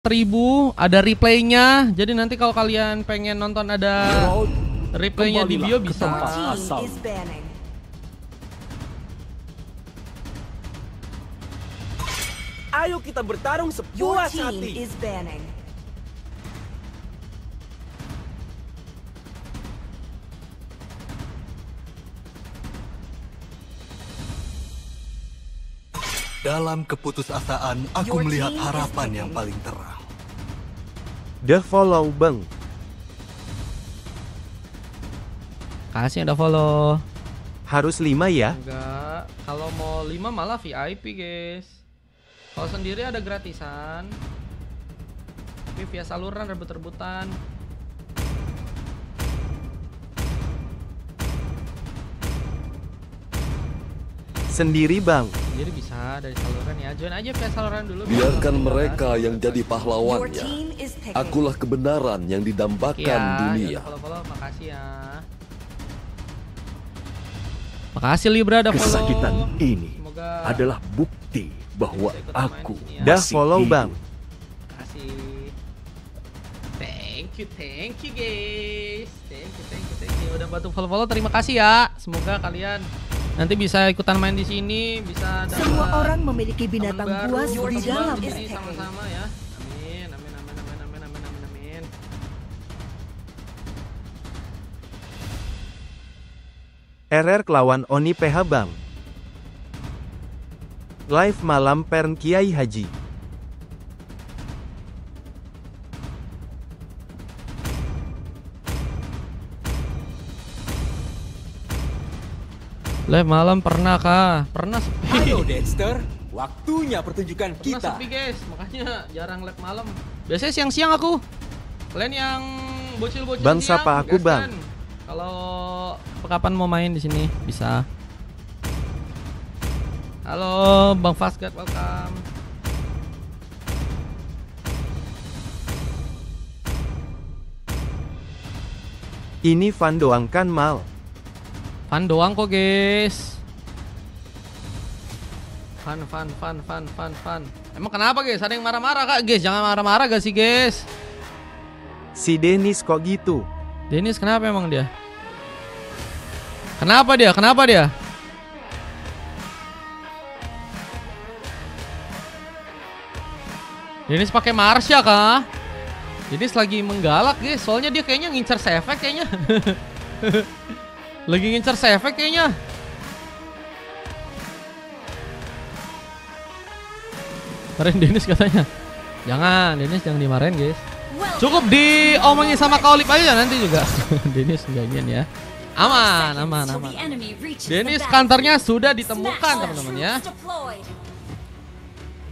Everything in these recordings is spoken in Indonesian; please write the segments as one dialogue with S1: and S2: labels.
S1: 1000 ada replaynya. Jadi nanti kalau kalian pengen nonton ada replaynya di bio bisa.
S2: Ayo kita bertarung sepuas hati.
S3: Dalam keputusasaan, aku melihat harapan yang paling terang.
S4: The follow bang.
S1: Kasih udah follow.
S4: Harus 5 ya?
S1: Enggak, kalau mau 5 malah VIP guys. Kalau sendiri ada gratisan. Tapi via saluran rebut-rebutan.
S4: Sendiri bang.
S1: Jadi bisa dari saluran ya. Join aja via saluran dulu.
S5: Biarkan mereka yang jadi pahlawannya. Akulah kebenaran yang didambakan dunia.
S1: Follow, makasih ya. Makasih Libra udah follow.
S6: Kesakitan ini
S1: semoga
S6: adalah bukti bahwa aku
S4: dah follow
S6: hidup.
S4: bang.
S1: Makasih. Thank you guys. Thank you. Udah bantu follow. Terima kasih ya. Semoga kalian nanti bisa ikutan main di sini, bisa dapat.
S7: Semua orang memiliki binatang buas di dalam
S1: ini sama-sama ya. Amin.
S4: RR kelawan Oni PH bang. Live malam Pern Kiai Haji.
S1: Live malam pernah kah? Pernah sepi.
S2: Ayo Dexter, waktunya pertunjukan
S1: Pernah
S2: kita.
S1: sepi guys, makanya jarang live malam. Biasanya siang-siang aku. Kalian yang bocil-bocil
S4: Bang
S1: siang,
S4: sapa aku
S1: gaskan.
S4: bang.
S1: Kalau kapan mau main di sini bisa. Halo Bang Fasgat, welcome.
S4: Ini fun doang kan mal.
S1: Fun doang kok guys. Fun. Emang kenapa guys? Ada yang marah-marah kak guys? Jangan marah-marah gak sih guys?
S4: Si Denis kok gitu?
S1: Denis kenapa emang dia? Kenapa dia? Denis pakai Marsha kah? Denis lagi menggalak guys, soalnya dia kayaknya ngincer Sefek kayaknya. Lagi ngincer Sefek kayaknya. Marahin Denis katanya. Denis jangan dimarahin guys. Cukup diomongin sama Kaolip aja nanti juga. Denis enggaknya ya. Aman. Denis kantornya sudah ditemukan teman-teman ya.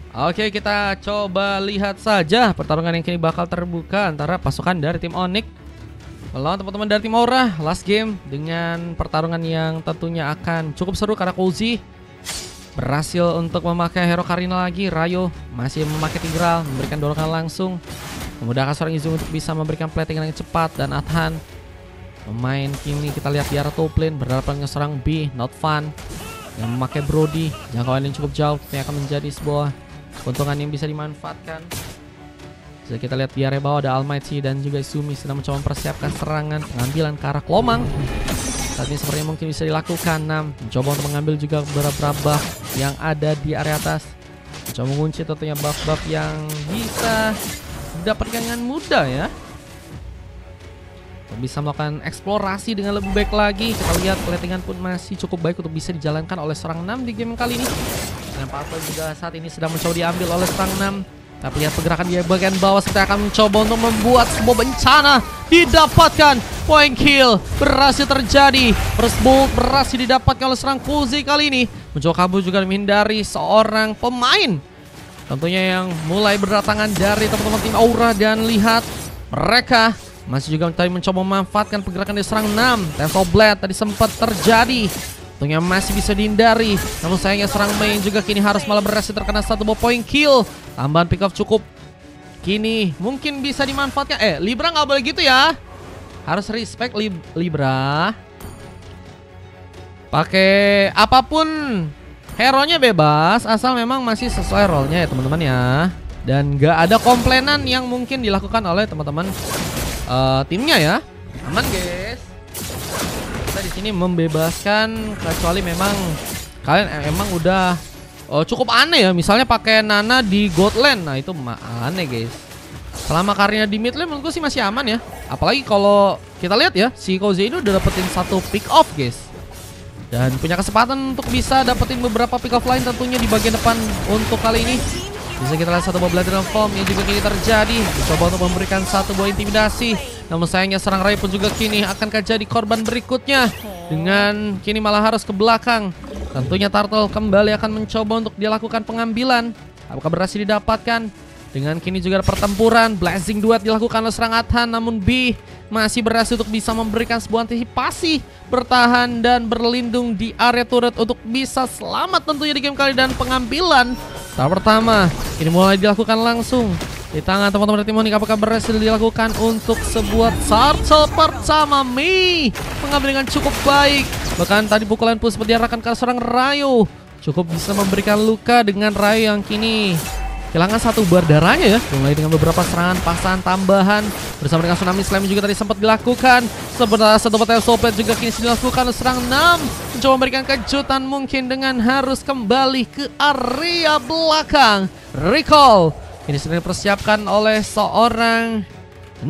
S1: Oke, kita coba lihat saja pertarungan yang kini bakal terbuka antara pasukan dari tim Onyx melawan teman-teman dari tim Aura. Last game dengan pertarungan yang tentunya akan cukup seru karena Cozy berhasil untuk memakai hero Karina lagi. Rayo masih memakai Tigral, memberikan dorongan langsung, memudahkan seorang Izumi untuk bisa memberikan plating yang cepat. Dan Athan pemain kini kita lihat di arah top lane berhadapan dengan seorang B, Not Fun yang memakai Brody. Jangkauan yang cukup jauh, ini akan menjadi sebuah keuntungan yang bisa dimanfaatkan. Jadi kita lihat di area bawah ada Almighty dan juga Izumi sedang mencoba mempersiapkan serangan pengambilan ke arah Kelomang. Saat ini sepertinya mungkin bisa dilakukan. Mencoba untuk mengambil juga beberapa buff yang ada di area atas. Mencoba mengunci tentunya buff-buff yang bisa didapatkan dengan mudah ya. Bisa melakukan eksplorasi dengan lebih baik lagi. Kita lihat platingan pun masih cukup baik untuk bisa dijalankan oleh seorang 6 di game kali ini. Dan Purple juga saat ini sedang mencoba diambil oleh seorang 6. Tapi lihat pergerakan di bagian bawah, kita akan mencoba untuk membuat sebuah bencana. Didapatkan point kill, berhasil terjadi. First bolt berhasil didapatkan oleh seorang Cozy kali ini. Mencoba kabur juga menghindari seorang pemain tentunya yang mulai berdatangan dari teman-teman tim Aura. Dan lihat mereka masih juga tadi mencoba memanfaatkan pergerakan dari serang 6. Tempo Blade tadi sempat terjadi, tentunya masih bisa dihindari. Namun sayangnya serang main juga kini harus malah berhasil terkena satu buah point kill. Tambahan pick off cukup kini mungkin bisa dimanfaatkan. Libra nggak boleh gitu ya. Harus respect Libra. Pakai apapun hero-nya bebas asal memang masih sesuai role-nya ya teman-teman ya. dan gak ada komplainan yang mungkin dilakukan oleh teman-teman timnya ya. Aman guys. Kita di sini membebaskan kecuali memang kalian emang udah cukup aneh ya. Misalnya pakai Nana di God Lane. Nah itu aneh guys. Selama karirnya di mid lane menurutku sih masih aman ya. Apalagi kalau kita lihat ya, si Koze ini udah dapetin 1 pick off guys. Dan punya kesempatan untuk bisa dapetin beberapa pick off lain tentunya di bagian depan untuk kali ini. Bisa kita lihat satu buah Blade Form yang juga kini terjadi. Mencoba untuk memberikan satu buah intimidasi. Namun sayangnya serang Rai pun juga kini akankah jadi korban berikutnya. Dengan kini malah harus ke belakang. Tentunya Turtle kembali akan mencoba untuk dilakukan pengambilan. Apakah berhasil didapatkan? Dengan kini juga ada pertempuran. Blazing Duet dilakukan oleh serang Athan. Namun B masih berhasil untuk bisa memberikan sebuah antisipasi, bertahan dan berlindung di area turret untuk bisa selamat tentunya di game kali. Dan pengambilan tahap pertama ini mulai dilakukan langsung di tangan teman-teman dari tim Onyx. Apakah berhasil dilakukan untuk sebuah Turtle pertama? Mi mengambil dengan cukup baik. Bahkan tadi pukulan push seperti diarahkan ke serang Rayo cukup bisa memberikan luka dengan Rayo yang kini kehilangan 1 bar darahnya ya. Mulai dengan beberapa serangan pasangan tambahan bersama dengan Tsunami Slam juga tadi sempat dilakukan. Sebenarnya satu battle Soulblade juga kini dilakukan serang 6. Mencoba memberikan kejutan mungkin dengan harus kembali ke area belakang. Recall ini sedang dipersiapkan oleh seorang 6.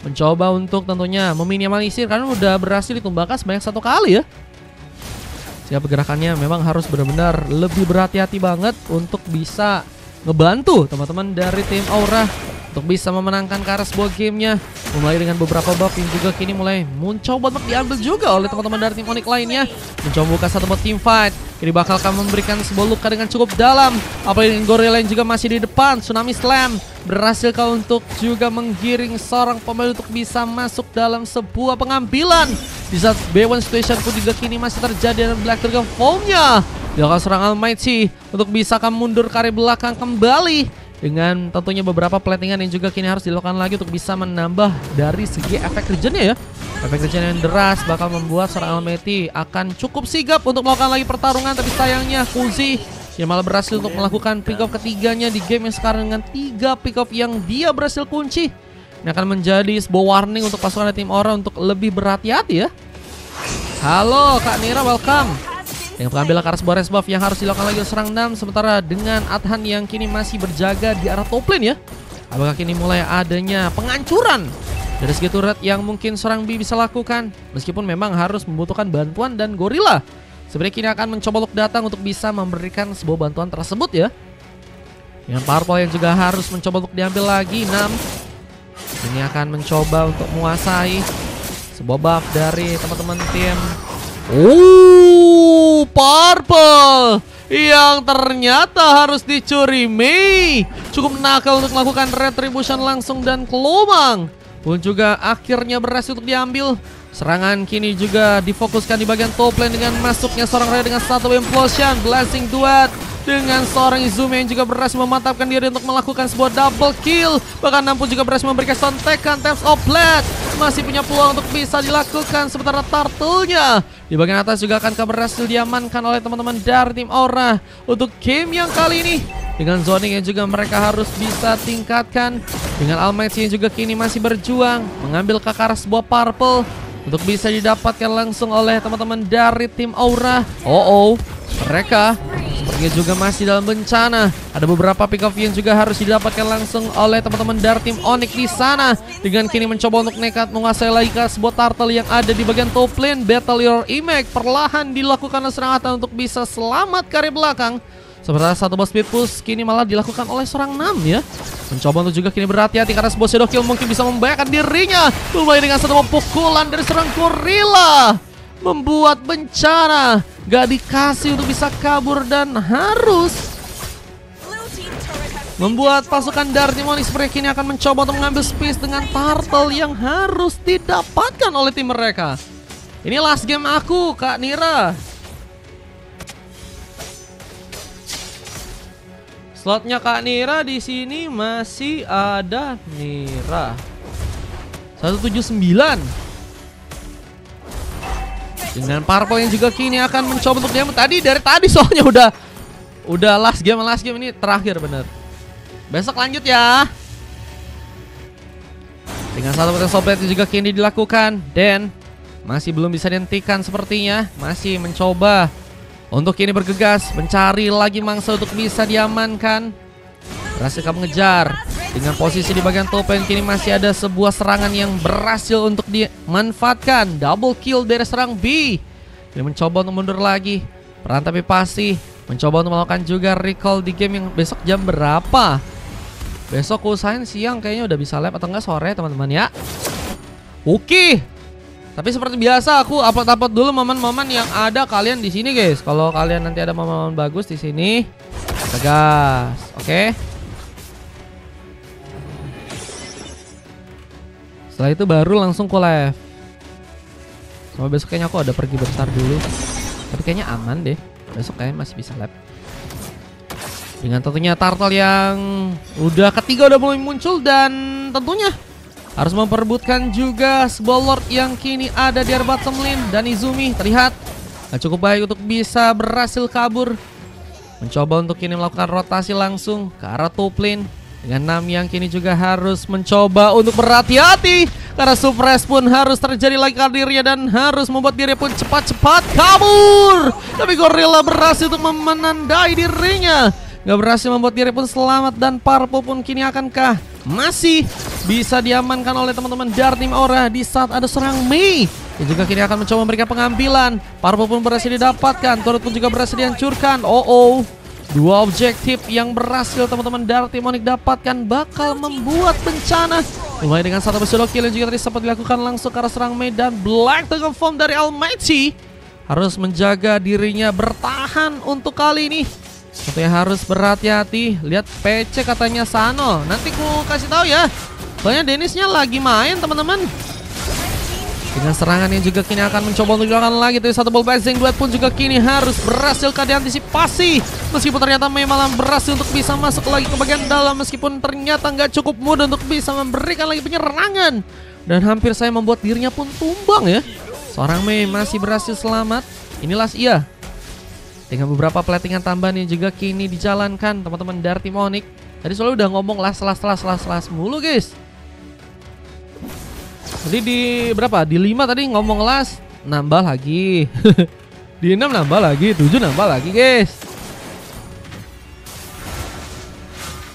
S1: Mencoba untuk tentunya meminimalisir karena udah berhasil ditumbangkan sebanyak 1 kali ya. Sehingga pergerakannya memang harus benar-benar lebih berhati-hati banget untuk bisa ngebantu teman-teman dari tim Aura untuk bisa memenangkan ke arah sebuah gamenya. Mulai dengan beberapa buff yang juga kini mulai mencoba untuk diambil juga oleh teman-teman dari tim Onyx lainnya. Mencoba buka satu buat team fight. Kini bakal akan memberikan sebuah luka dengan cukup dalam. Apalagi dengan Gorilla yang juga masih di depan. Tsunami Slam berhasil kau untuk juga menggiring seorang pemain untuk bisa masuk dalam sebuah pengambilan. Di saat B1 situation pun juga kini masih terjadi dan Black Dragon Foam-nya dilakukan serang Almighty untuk bisa akan mundur ke area belakang kembali. Dengan tentunya beberapa platingan yang juga kini harus dilakukan lagi untuk bisa menambah dari segi efek regennya ya. Efek regen yang deras bakal membuat seorang Almighty akan cukup sigap untuk melakukan lagi pertarungan. Tapi sayangnya Kuzi yang malah berhasil untuk melakukan pick off ketiganya di game yang sekarang dengan 3 pick off yang dia berhasil kunci. Ini akan menjadi sebuah warning untuk pasukan tim Aura untuk lebih berhati-hati ya. Halo Kak Nira, welcome. Yang mengambil ke arah sebuah res buff yang harus dilakukan lagi serang 6. Sementara dengan Athan yang kini masih berjaga di arah top lane ya. Apakah kini mulai adanya penghancuran dari segi turret yang mungkin seorang B bisa lakukan. Meskipun memang harus membutuhkan bantuan dan Gorilla sebenarnya kini akan mencoba untuk datang untuk bisa memberikan sebuah bantuan tersebut ya. Dengan Purple yang juga harus mencoba untuk diambil lagi 6. Ini akan mencoba untuk menguasai sebuah buff dari teman-teman tim. Purple yang ternyata harus dicuri. Mei cukup nakal untuk melakukan retribution langsung dan kelomang pun juga akhirnya berhasil untuk diambil. Serangan kini juga difokuskan di bagian top lane dengan masuknya seorang Ray dengan satu implosion. Blazing Duet dengan seorang Izumi yang juga berhasil memantapkan diri untuk melakukan sebuah double kill. Bahkan Nampun juga berhasil memberikan sontekan Taps of Blade. Masih punya peluang untuk bisa dilakukan. Sementara Turtle-nya di bagian atas juga akan berhasil diamankan oleh teman-teman dari tim Aura untuk game yang kali ini. Dengan zoning yang juga mereka harus bisa tingkatkan. Dengan Almighty yang juga kini masih berjuang mengambil ke arah sebuah Purple untuk bisa didapatkan langsung oleh teman-teman dari tim Aura. Mereka sepertinya juga masih dalam bencana. Ada beberapa pick off yang juga harus didapatkan langsung oleh teman-teman dari tim Onyx di sana. Dengan kini mencoba untuk nekat menguasai lagi ke sebuah Turtle yang ada di bagian top lane. Battle Your Image perlahan dilakukan serangan untuk bisa selamat ke area belakang. Sementara satu boss speed push kini malah dilakukan oleh seorang 6 ya. Mencoba untuk juga kini berhati-hati karena sebuah shadow kill mungkin bisa membahayakan dirinya. Mulai dengan satu pukulan dari serang Gorilla membuat bencana. Gak dikasih untuk bisa kabur dan harus membuat pasukan dari tim Onyx kini akan mencoba untuk mengambil space dengan Turtle yang harus didapatkan oleh tim mereka. Ini last game aku, Kak Nira. Slotnya Kak Nira di sini masih ada Nira 179. Dengan Purple yang juga kini akan mencoba untuk diambil dari tadi soalnya udah last game ini terakhir bener. Besok lanjut ya. Dengan satu poten sobret juga kini dilakukan. Dan masih belum bisa dihentikan sepertinya. Masih mencoba untuk kini bergegas mencari lagi mangsa untuk bisa diamankan. Berhasil mengejar. Dengan posisi di bagian top lane kini masih ada sebuah serangan yang berhasil untuk dimanfaatkan. Double kill dari serang B. Ini mencoba untuk mundur lagi. Peran tapi pasti mencoba untuk melakukan juga recall di game yang besok jam berapa. Besok usahain siang kayaknya udah bisa live atau enggak sore teman-teman ya. Oke. Tapi seperti biasa aku upload dulu momen-momen yang ada kalian di sini guys. Kalau kalian nanti ada momen-momen bagus di sini, tegas. Oke. Setelah itu baru langsung ke live. Sama besok kayaknya aku ada pergi besar dulu. Tapi kayaknya aman deh. Besok kayaknya masih bisa live. Dengan tentunya turtle yang udah ketiga udah mulai muncul. Dan tentunya harus memperebutkan juga sebuah lord yang kini ada di area bottom lane. Dan Izumi terlihat gak cukup baik untuk bisa berhasil kabur. Mencoba untuk kini melakukan rotasi langsung ke arah top lane. Dengan Nam yang kini juga harus mencoba untuk berhati-hati. Karena suppress pun harus terjadi lagi ke dirinya. Dan harus membuat dirinya pun cepat-cepat kabur. Tapi Gorilla berhasil untuk menandai dirinya. Gak berhasil membuat diri pun selamat. Dan Parpo pun kini akankah masih bisa diamankan oleh teman-teman dari tim Aura di saat ada serang Mei. Yang juga kini akan mencoba memberikan pengambilan. Parpo pun berhasil didapatkan. Turret pun juga berhasil dihancurkan. Dua objektif yang berhasil teman-teman dari tim Onyx dapatkan bakal membuat bencana. Mulai dengan satu episode kill yang juga tadi sempat dilakukan langsung ke arah serang Mei. Dan Black Dragon Form dari Almighty harus menjaga dirinya bertahan untuk kali ini. Tentunya harus berhati-hati. Lihat PC katanya Sano. Nanti ku kasih tahu ya. Soalnya Dennisnya lagi main teman-teman. Dengan serangan yang juga kini akan mencoba untuk dilakukan lagi. Dari satu ball blazing duet pun juga kini harus berhasil diantisipasi. Meskipun ternyata Mei malah berhasil untuk bisa masuk lagi ke bagian dalam. Meskipun ternyata nggak cukup mudah untuk bisa memberikan lagi penyerangan. Dan hampir saya membuat dirinya pun tumbang ya. Seorang Mei masih berhasil selamat. Inilah ia. Dengan beberapa platingan tambahan yang juga kini dijalankan teman-teman dari tim Onyx. Tadi soalnya udah ngomong las mulu guys. Jadi di berapa? Di 5 tadi ngomong las, nambah lagi. Di 6 nambah lagi, 7 nambah lagi guys.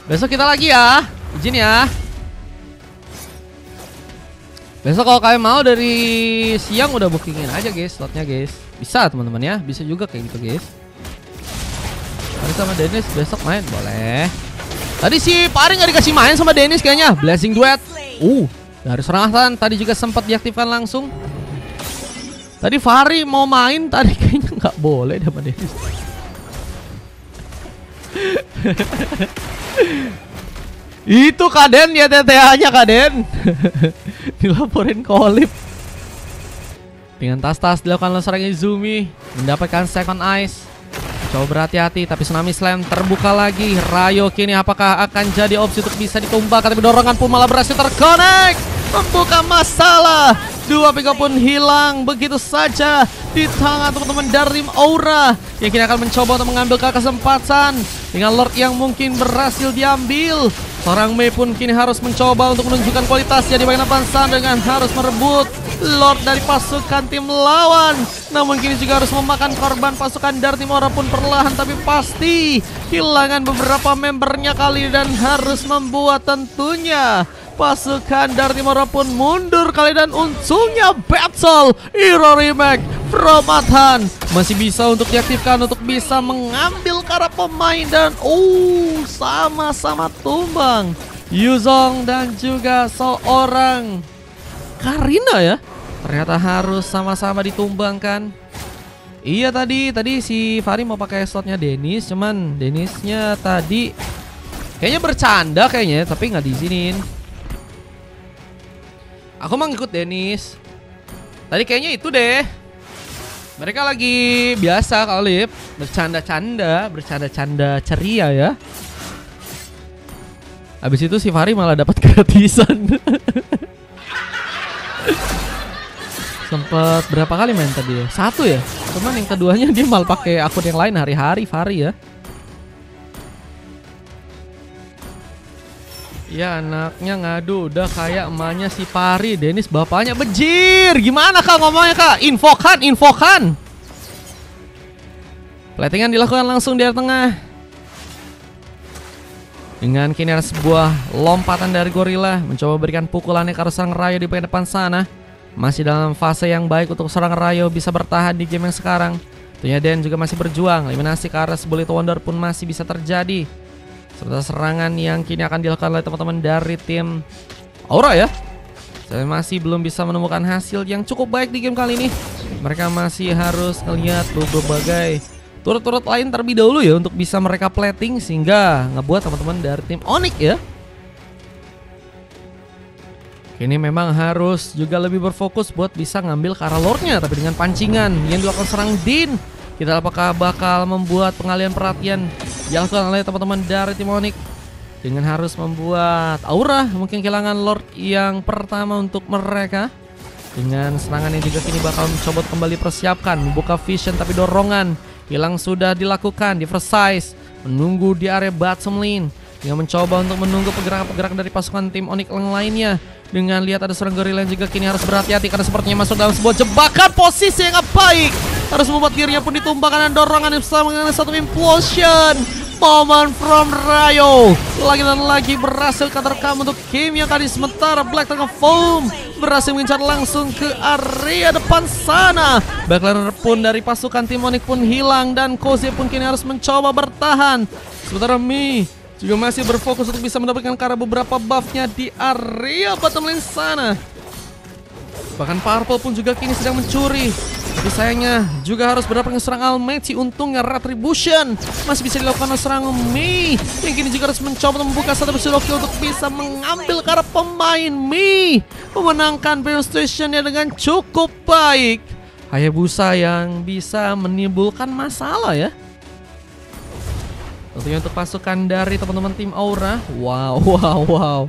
S1: Besok kita lagi ya. Izin ya. Besok kalau kalian mau dari siang udah bookingin aja guys slotnya guys. Bisa teman-teman ya, bisa juga kayak gitu guys. Tadi sama Dennis besok main boleh. Tadi si Pari nggak dikasih main sama Dennis kayaknya. Blessing duet. Dari serangan tadi juga sempat diaktifkan langsung. Tadi Fahri mau main, tadi kayaknya nggak boleh sama Dennis. Itu Kaden ya TTA-nya Kaden. Dilaporin ke Olip. Dengan tas-tas dilakukan oleh serangan Izumi. Mendapatkan second ice. Coba berhati-hati tapi Tsunami Slam terbuka lagi. Rayo kini apakah akan jadi opsi untuk bisa ditumbangkan. Tapi dorongan pun malah berhasil terconnect. Membuka masalah. Dua pick pun hilang begitu saja di tangan teman-teman dari tim Aura. Yang kini akan mencoba untuk mengambil kesempatan. Dengan Lord yang mungkin berhasil diambil. Seorang Mei pun kini harus mencoba untuk menunjukkan kualitasnya di bagian depan sana dengan harus merebut Lord dari pasukan tim lawan. Namun kini juga harus memakan korban pasukan dari tim Aura pun perlahan tapi pasti kehilangan beberapa membernya kali dan harus membuat tentunya pasukan dari tim Aura pun mundur kali. Dan untungnya Battle Hero Remake from Athan masih bisa untuk diaktifkan untuk bisa mengambil ke arah pemain. Dan sama-sama tumbang Yuzong dan juga seorang Karina ya. Ternyata harus sama-sama ditumbangkan. Iya tadi si Fahri mau pakai slotnya Dennis. Cuman Dennisnya tadi kayaknya bercanda kayaknya. Tapi nggak diizinin. Aku mau ngikut Dennis. Tadi kayaknya itu deh. Mereka lagi biasa kali bercanda-canda ceria ya. Habis itu si Fahri malah dapat gratisan. Sempet berapa kali main tadi ya? 1 ya. Cuman yang keduanya dia malah pakai akun yang lain hari-hari Fahri ya. Ya anaknya ngadu udah kayak emaknya si Pari. Dennis bapaknya bejir. Gimana kak ngomongnya kak? Infokan. Platingan dilakukan langsung di area tengah. Dengan kini ada sebuah lompatan dari Gorilla. Mencoba berikan pukulannya ke arah serang Rayo di bagian depan sana. Masih dalam fase yang baik untuk serang Rayo bisa bertahan di game yang sekarang. Tentunya Den juga masih berjuang. Eliminasi ke arah Bullet Wonder pun masih bisa terjadi. Serta serangan yang kini akan dilakukan oleh teman-teman dari tim Aura ya. Saya masih belum bisa menemukan hasil yang cukup baik di game kali ini. Mereka masih harus melihat berbagai turut-turut lain terlebih dahulu ya untuk bisa mereka plating sehingga ngebuat teman-teman dari tim Onyx ya. Kini memang harus juga lebih berfokus buat bisa ngambil ke arah Lordnya. Tapi dengan pancingan yang dilakukan serang Din, kita apakah bakal membuat pengalihan perhatian dilakukan oleh teman-teman dari tim Onyx dengan harus membuat Aura mungkin kehilangan Lord yang pertama untuk mereka. Dengan serangan yang juga kini bakal mencoba kembali persiapkan membuka vision, tapi dorongan hilang sudah dilakukan di first size, menunggu di area bottom lane dengan mencoba untuk menunggu pergerakan-pergerakan dari pasukan tim Onyx yang lainnya. Dengan lihat ada seorang Gorilla yang juga kini harus berhati-hati karena sepertinya masuk dalam sebuah jebakan posisi yang baik. Harus membuat dirinya pun ditumbangkan dan dorongan yang bersama dengan satu implosion. Moment from Rayo. Lagi dan lagi berhasil countercam untuk game yang tadi. Sementara Black Dragon Foam berhasil mengincar langsung ke area depan sana. Backliner pun dari pasukan tim Onyx pun hilang dan Koze pun kini harus mencoba bertahan. Sementara Mi juga masih berfokus untuk bisa mendapatkan karena beberapa buffnya di area bottom lane sana. Bahkan Purple pun juga kini sedang mencuri. Tapi sayangnya juga harus mendapatkan serang Almighty. Untungnya Retribution masih bisa dilakukan oleh serang Mi, yang kini juga harus mencoba membuka satu pseudo kill untuk bisa mengambil karena pemain Mi memenangkan battle stationnya dengan cukup baik. Hayabusa yang bisa menimbulkan masalah ya. Tentunya untuk pasukan dari teman-teman tim Aura. Wow.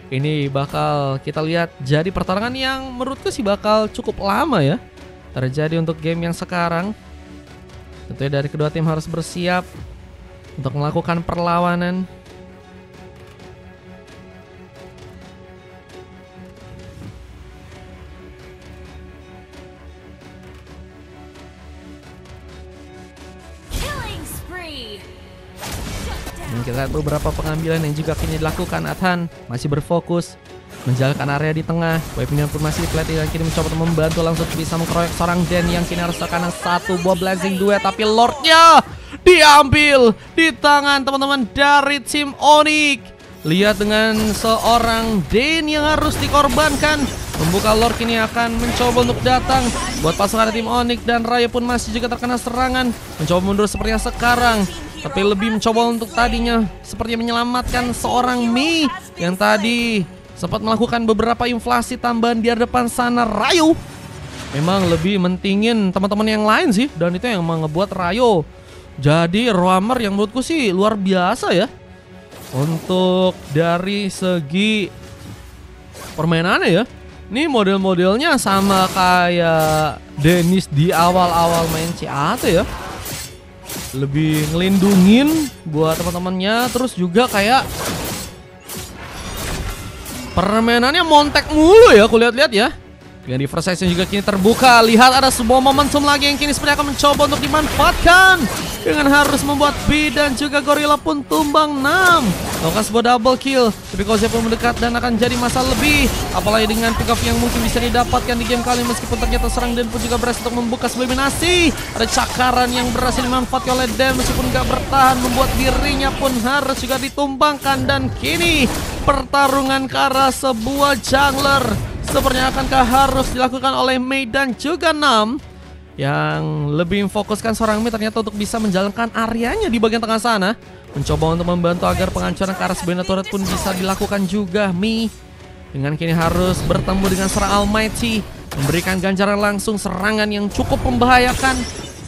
S1: Ini bakal kita lihat jadi pertarungan yang menurutku sih bakal cukup lama ya terjadi untuk game yang sekarang. Tentunya dari kedua tim harus bersiap untuk melakukan perlawanan. Dan kita lihat beberapa pengambilan yang juga kini dilakukan. Athan masih berfokus menjalankan area di tengah. Weapon pun masih dipelati dan kini mencoba membantu langsung bisa mengkeroyok seorang Den yang kini harus terkena satu buah blazing duet. Tapi Lordnya diambil di tangan teman-teman dari tim Onyx. Lihat dengan seorang Den yang harus dikorbankan. Membuka Lord kini akan mencoba untuk datang buat pasukan tim Onyx, dan Rayo pun masih juga terkena serangan. Mencoba mundur sepertinya sekarang, tapi lebih mencoba untuk tadinya seperti menyelamatkan seorang Mi yang tadi sempat melakukan beberapa inflasi tambahan di depan sana. Rayo memang lebih mentingin teman-teman yang lain sih, dan itu yang ngebuat Rayo jadi roamer yang menurutku sih luar biasa ya. Untuk dari segi permainannya ya, ini model-modelnya sama kayak Dennis di awal-awal main CAT ya. Lebih ngelindungin buat teman-temannya, terus juga kayak permainannya montek mulu ya aku lihat-lihat ya. Dengan di first size juga kini terbuka. Lihat ada sebuah momentum lagi yang kini seperti akan mencoba untuk dimanfaatkan dengan harus membuat B dan juga Gorilla pun tumbang 6. Lakukan sebuah double kill, tapi Koze pun mendekat dan akan jadi masalah lebih. Apalagi dengan pick up yang mungkin bisa didapatkan di game kali, meskipun ternyata serang Den pun juga berhasil untuk membuka sebuah eliminasi. Ada cakaran yang berhasil dimanfaatkan oleh Den, meskipun gak bertahan, membuat dirinya pun harus juga ditumbangkan. Dan kini pertarungan ke arah sebuah jungler sepertinya akankah harus dilakukan oleh Mei dan juga Nam, yang lebih memfokuskan seorang Mei ternyata untuk bisa menjalankan areanya di bagian tengah sana. Mencoba untuk membantu agar penghancuran ke arah sebuah turret pun bisa dilakukan juga Mei. Dengan kini harus bertemu dengan serang Almighty, memberikan ganjaran langsung serangan yang cukup membahayakan.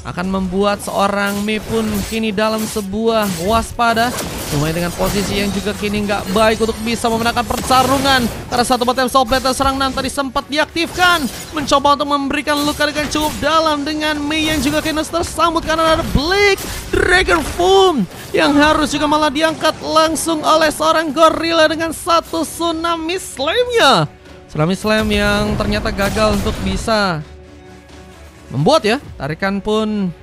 S1: Akan membuat seorang Mei pun kini dalam sebuah waspada. Lumayan dengan posisi yang juga kini nggak baik untuk bisa memenangkan pertarungan. Karena satu botol soul plate serang Nam tadi sempat diaktifkan, mencoba untuk memberikan luka dengan cukup dalam dengan Mei yang juga kini tersambut karena ada Blake Dragon Foam yang harus juga malah diangkat langsung oleh seorang gorila dengan satu tsunami slam-nya. Tsunami slam yang ternyata gagal untuk bisa membuat ya tarikan pun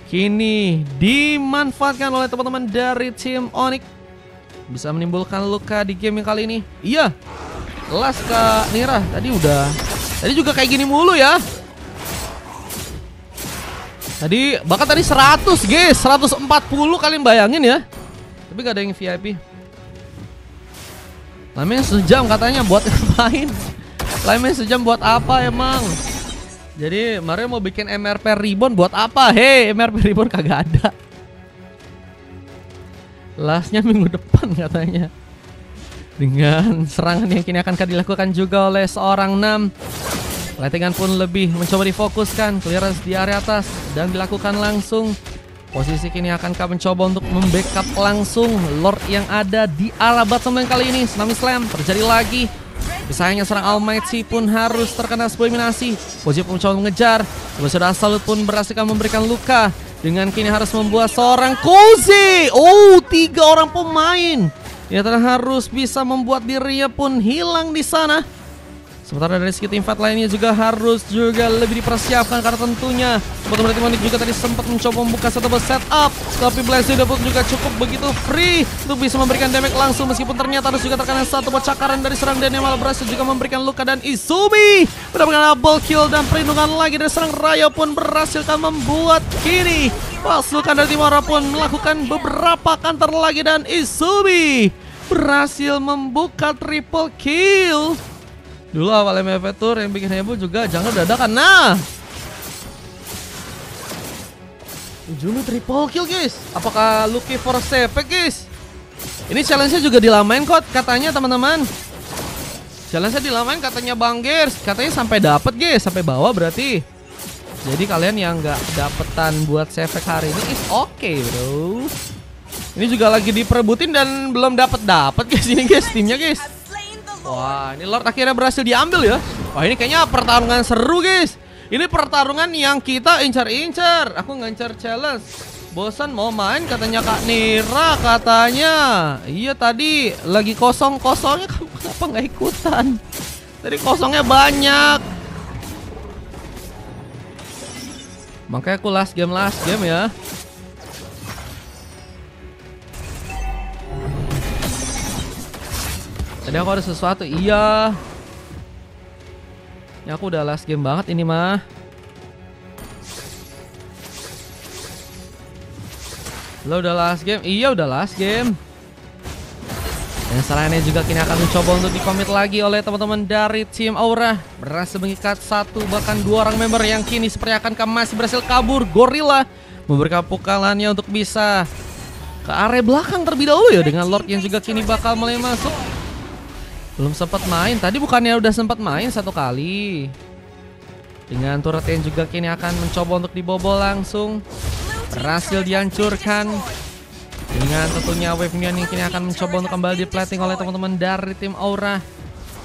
S1: kini dimanfaatkan oleh teman-teman dari tim Onyx. Bisa menimbulkan luka di game yang kali ini. Iya, kelas Kak Nira tadi juga kayak gini mulu ya. Bahkan tadi 100 guys, 140 kalian bayangin ya. Tapi gak ada yang VIP. Lamen sejam katanya buat ngapain? Lamen sejam buat apa emang? Jadi Mario mau bikin MRP Ribbon buat apa? Hei, MRP Ribbon kagak ada. Lastnya minggu depan katanya. Dengan serangan yang kini akan dilakukan juga oleh seorang Nam. Lettingan pun lebih mencoba difokuskan. Clearance di area atas dan dilakukan langsung. Posisi kini akan mencoba untuk membackup langsung Lord yang ada di arah bottom lane kali ini. Tsunami Slam terjadi lagi. Sayangnya serang Almighty pun harus terkena sebuah eliminasi. Posisi pun mencoba mengejar. Sudah Salut pun berhasil memberikan luka. Dengan kini harus membuat seorang Koze. 3 orang pemain. Dia harus bisa membuat dirinya pun hilang di sana. Sementara dari segi tim fight lainnya juga harus juga lebih dipersiapkan. Karena tentunya teman-teman tim Onyx juga tadi sempat mencoba membuka satu setup. Tapi Blaze pun juga cukup begitu free untuk bisa memberikan damage langsung. Meskipun ternyata harus juga terkena satu buat cakaran dari serang dan yang malah berhasil juga memberikan luka. Dan Izumi mendapatkan double kill dan perlindungan lagi dari serang Rayo pun berhasil membuat kini pasukan dari tim Aura pun melakukan beberapa counter lagi. Dan Izumi berhasil membuka triple kill. Dulu awal MF Tour yang bikin heboh juga jangan dadakan. Nah, Izumi triple kill guys. Apakah Lucky for save guys? Ini challenge-nya juga dilamain kok katanya teman-teman. Challenge-nya dilamain katanya Bang Gers. Katanya sampai dapet guys, sampai bawah berarti. Jadi kalian yang nggak dapetan buat save hari ini is okay bro. Ini juga lagi diperebutin dan belum dapet guys ini guys timnya guys. Wah, ini Lord akhirnya berhasil diambil ya. Wah, ini kayaknya pertarungan seru guys. Ini pertarungan yang kita incar-incar. Aku ngincar challenge. Bosan mau main katanya Kak Nira katanya. Iya tadi lagi kosong-kosongnya kenapa nggak ikutan? Tadi kosongnya banyak. Makanya aku last game ya. Tadi aku ada sesuatu, iya. Ini aku udah last game banget ini mah. Lo udah last game? Iya udah last game. Dan selanjutnya juga kini akan mencoba untuk dikomit lagi oleh teman-teman dari tim Aura. Berhasil mengikat 1 bahkan 2 orang member yang kini seperti akan masih berhasil kabur. Gorilla memberikan pukulannya untuk bisa ke area belakang terlebih dahulu ya. Dengan Lord yang juga kini bakal mulai masuk. Belum sempat main, tadi bukannya udah sempat main 1 kali. Dengan turret yang juga kini akan mencoba untuk dibobol langsung. Berhasil dihancurkan. Dengan tentunya wave minion yang kini akan mencoba untuk kembali diplating oleh teman-teman dari tim Aura.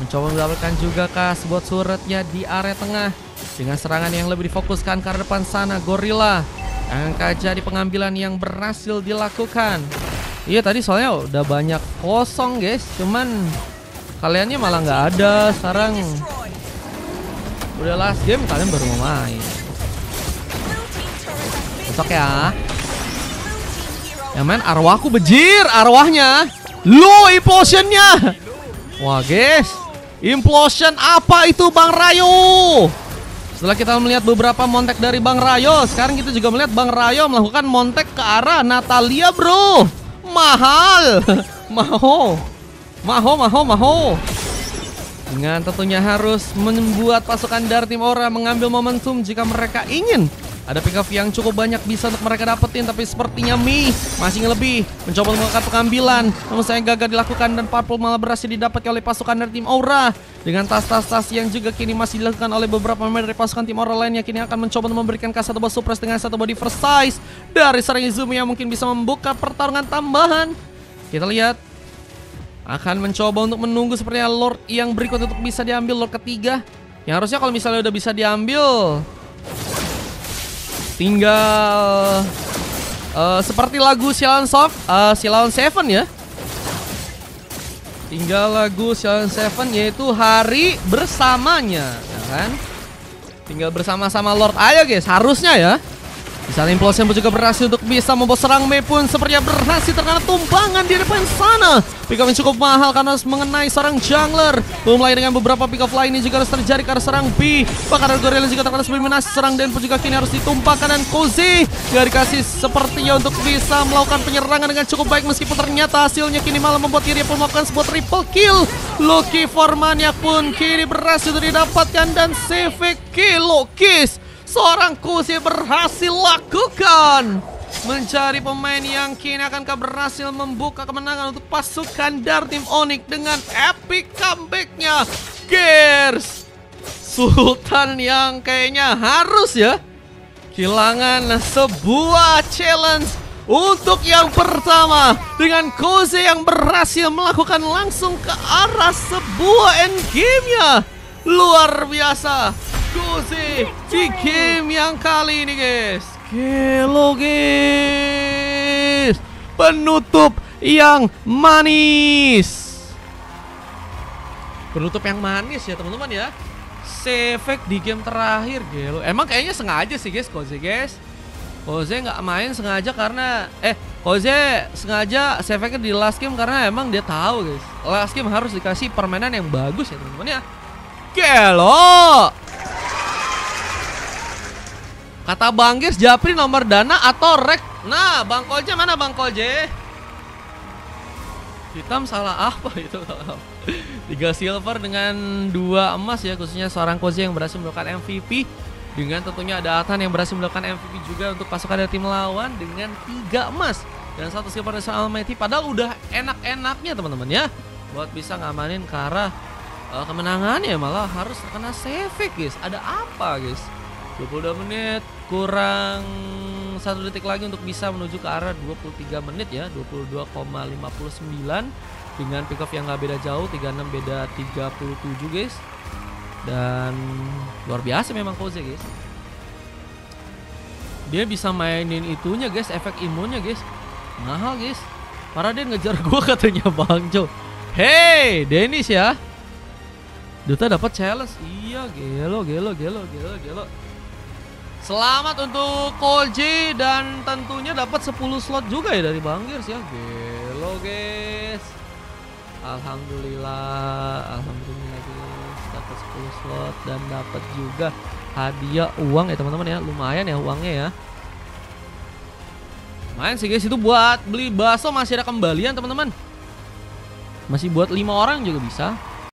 S1: Mencoba mendapatkan juga sebuah turretnya di area tengah. Dengan serangan yang lebih difokuskan ke arah depan sana, Gorilla angka jadi pengambilan yang berhasil dilakukan. Iya tadi soalnya udah banyak kosong guys, cuman kaliannya malah nggak ada. Sekarang udah last game kalian baru mau main. Besok ya. Yang main arwahku bejir arwahnya. Low implosionnya. Wah guys, implosion apa itu Bang Rayo? Setelah kita melihat beberapa montek dari Bang Rayo, sekarang kita juga melihat Bang Rayo melakukan montek ke arah Natalia bro. Mahal. Maho. Dengan tentunya harus membuat pasukan dari tim Aura mengambil momentum jika mereka ingin ada pick up yang cukup banyak bisa untuk mereka dapetin. Tapi sepertinya Mi masih lebih mencoba melakukan pengambilan, namun saya gagal dilakukan dan purple malah berhasil didapat oleh pasukan dari tim Aura. Dengan tas-tas yang juga kini masih dilakukan oleh beberapa pemain dari pasukan tim Aura lainnya, kini akan mencoba memberikan satu buah surprise dengan satu body first size dari serang Izumi yang mungkin bisa membuka pertarungan tambahan. Kita lihat. Akan mencoba untuk menunggu sepertinya Lord yang berikut untuk bisa diambil, Lord ketiga. Yang harusnya kalau misalnya udah bisa diambil, tinggal seperti lagu Silent Seven ya. Tinggal lagu Silent Seven, yaitu hari bersamanya, ya kan? Tinggal bersama-sama Lord aja guys, harusnya ya. Di saat Implosion pun juga berhasil untuk bisa membawa serang Mei pun sepertinya berhasil terkena tumpangan di depan sana. Pick up yang cukup mahal karena harus mengenai seorang jungler. Belum lagi dengan beberapa pick up lainnya juga harus terjadi karena serang B. Bahkan Gorilla juga terkena eliminasi, serang Dan pun juga kini harus ditumpahkan, dan Koze gak dikasih sepertinya untuk bisa melakukan penyerangan dengan cukup baik, meskipun ternyata hasilnya kini malah membuat dirinya pun melakukan sebuah triple kill. Lucky for Maniac pun kini berhasil didapatkan, dan save kill Lokis seorang Koze berhasil lakukan, mencari pemain yang kini akankah berhasil membuka kemenangan untuk pasukan dari tim Onyx dengan epic comebacknya Gears. Sultan yang kayaknya harus ya kehilangan sebuah challenge untuk yang pertama, dengan Koze yang berhasil melakukan langsung ke arah sebuah endgame-nya. Luar biasa Koze di game yang kali ini guys. Gelo guys, penutup yang manis. Penutup yang manis ya teman-teman ya. Save di game terakhir gelo. Emang kayaknya sengaja sih guys Koze guys. Koze nggak main sengaja karena Koze sengaja save di last game karena emang dia tahu guys, last game harus dikasih permainan yang bagus ya teman-teman ya. Gelo. Kata Bang Gears, Japri nomor Dana atau Rek. Nah, Bang Kolje mana Bang Kolje? Hitam salah apa itu? 3 silver dengan 2 emas ya, khususnya seorang Koze yang berhasil melakukan MVP. Dengan tentunya ada Atan yang berhasil melakukan MVP juga untuk pasukan dari tim lawan dengan 3 emas. Dan 1 silver dari Almighty. Padahal udah enak-enaknya teman-teman ya, buat bisa ngamanin ke arah kemenangannya, malah harus terkena save guys. Ada apa guys? 22 menit kurang 1 detik lagi untuk bisa menuju ke arah 23 menit ya, 22,59 dengan pick off yang gak beda jauh, 36 beda 37 guys. Dan luar biasa memang Koze guys, dia bisa mainin itunya guys, efek imunnya guys, mahal guys. Parah, dia ngejar gua katanya Bang Jo. Hey Dennis ya, Duta dapat challenge. Iya gelo. Selamat untuk Kolje, dan tentunya dapat 10 slot juga ya dari Bang Gears ya. Gelo guys. Alhamdulillah guys, dapat 10 slot dan dapat juga hadiah uang ya teman-teman ya. Lumayan ya uangnya ya. Lumayan sih guys, itu buat beli bakso masih ada kembalian teman-teman. Masih buat 5 orang juga bisa.